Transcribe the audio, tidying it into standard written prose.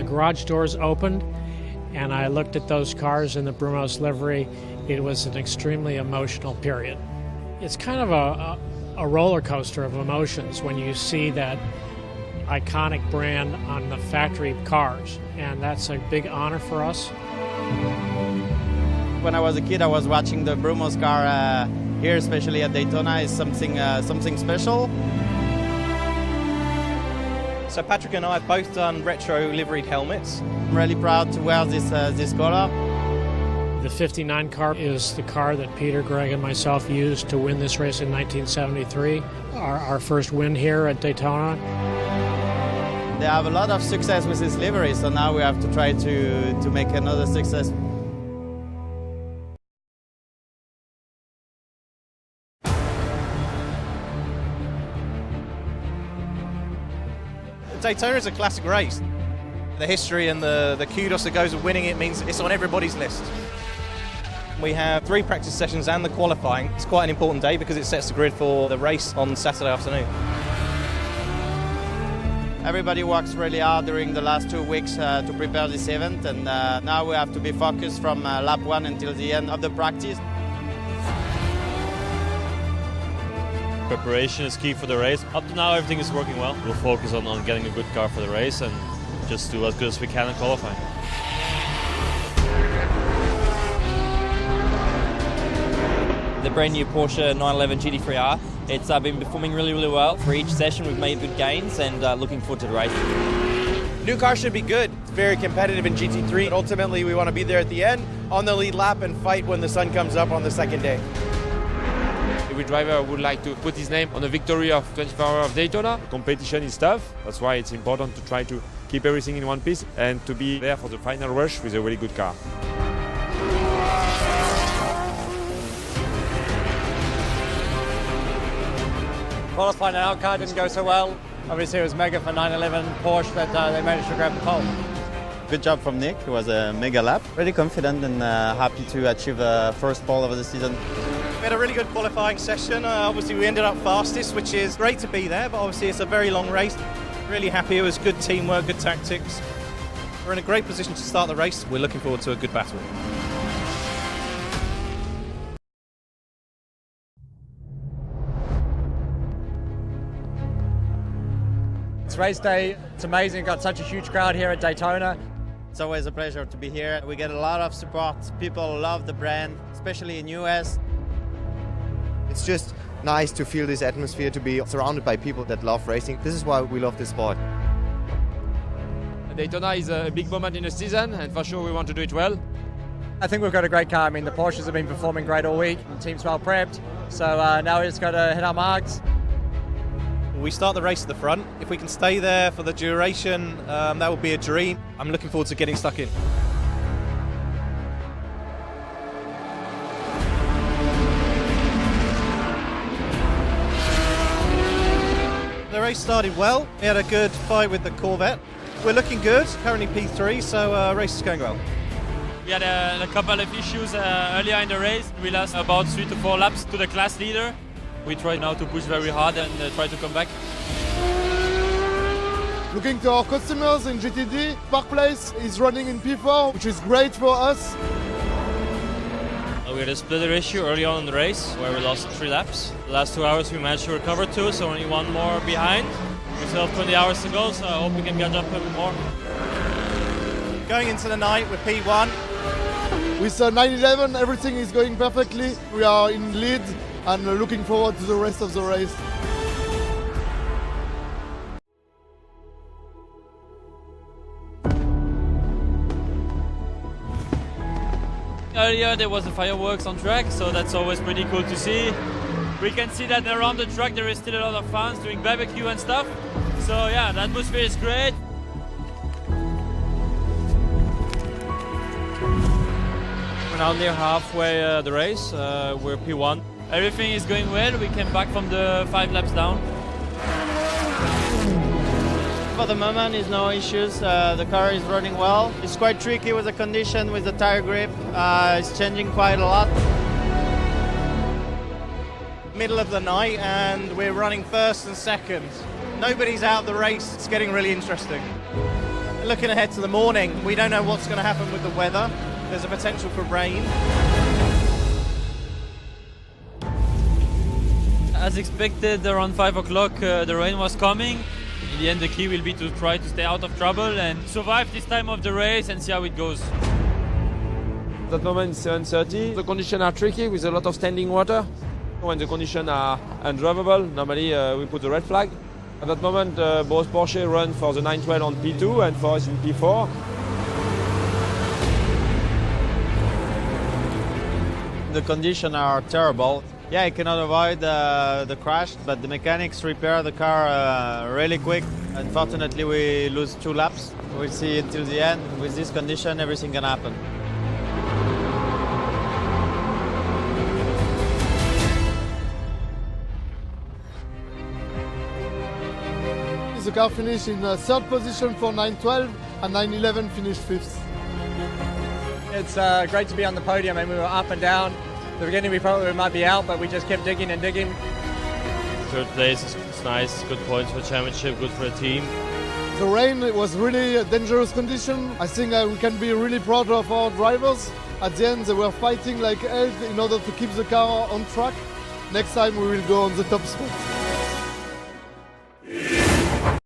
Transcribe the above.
garage doors opened and I looked at those cars in the Brumos livery, it was an extremely emotional period. It's kind of a roller coaster of emotions when you see that iconic brand on the factory cars, and that's a big honor for us. When I was a kid, I was watching the Brumos car here, especially at Daytona, is something special. So Patrick and I have both done retro liveried helmets. I'm really proud to wear this color. The 59 car is the car that Peter, Greg, and myself used to win this race in 1973, our first win here at Daytona. They have a lot of success with this livery, so now we have to try to make another success. Daytona is a classic race. The history and the kudos that goes with winning it means it's on everybody's list. We have 3 practice sessions and the qualifying. It's quite an important day because it sets the grid for the race on Saturday afternoon. Everybody works really hard during the last 2 weeks to prepare this event, and now we have to be focused from lap 1 until the end of the practice. Preparation is key for the race. Up to now, everything is working well. We'll focus on getting a good car for the race and just do as good as we can in qualifying. The brand new Porsche 911 GT3 R. It's been performing really, really well. For each session, we've made good gains and looking forward to the race. New car should be good. It's very competitive in GT3. But ultimately, we want to be there at the end on the lead lap and fight when the sun comes up on the second day. Every driver would like to put his name on the victory of 24 Hours of Daytona. Competition is tough. That's why it's important to try to keep everything in one piece and to be there for the final rush with a really good car. Qualifying our car didn't go so well. Obviously it was mega for 911 Porsche that they managed to grab the pole. Good job from Nick. It was a mega lap. Really confident and happy to achieve the first pole of the season. We had a really good qualifying session. Obviously we ended up fastest, which is great to be there, but obviously it's a very long race. Really happy. It was good teamwork, good tactics. We're in a great position to start the race. We're looking forward to a good battle. It's race day. It's amazing. We've got such a huge crowd here at Daytona. It's always a pleasure to be here. We get a lot of support. People love the brand, especially in US. It's just nice to feel this atmosphere, to be surrounded by people that love racing. This is why we love this sport. Daytona is a big moment in the season, and for sure we want to do it well. I think we've got a great car. I mean, the Porsches have been performing great all week. The team's well prepped. So now we just got to hit our marks. We start the race at the front. If we can stay there for the duration, that would be a dream. I'm looking forward to getting stuck in. The race started well. We had a good fight with the Corvette. We're looking good, currently P3, so race is going well. We had a couple of issues earlier in the race. We lost about 3 to 4 laps to the class leader. We try now to push very hard and try to come back. Looking to our customers in GTD, Park Place is running in P4, which is great for us. We had a splitter issue early on in the race where we lost 3 laps. The last 2 hours we managed to recover 2, so only 1 more behind. We still have 20 hours to go, so I hope we can catch up a bit more. Going into the night with P1. With 911, everything is going perfectly. We are in lead and looking forward to the rest of the race. Earlier there was the fireworks on track, so that's always pretty cool to see. We can see that around the track there is still a lot of fans doing barbecue and stuff. So yeah, the atmosphere is great. We're now near halfway the race. We're P1. Everything is going well. We came back from the 5 laps down. For the moment, there's no issues. The car is running well. It's quite tricky with the condition, with the tire grip. It's changing quite a lot. Middle of the night and we're running first and second. Nobody's out of the race. It's getting really interesting. Looking ahead to the morning, we don't know what's going to happen with the weather. There's a potential for rain. As expected, around 5 o'clock the rain was coming. In the end, the key will be to try to stay out of trouble and survive this time of the race and see how it goes. At that moment, it's 7:30. The conditions are tricky with a lot of standing water. When the conditions are undrivable, normally we put a red flag. At that moment, both Porsche run for the 912 on P2 and for us in P4. The conditions are terrible. Yeah, I cannot avoid the crash, but the mechanics repair the car really quick. Unfortunately, we lose 2 laps. We'll see until the end. With this condition, everything can happen. The car finished in 3rd position for 912 and 911 finished 5th. It's great to be on the podium, and we were up and down. At the beginning we thought we might be out, but we just kept digging and digging. 3rd place is nice, good points for the championship, good for the team. The rain was really a dangerous condition. I think we can be really proud of our drivers. At the end they were fighting like hell in order to keep the car on track. Next time we will go on the top spot.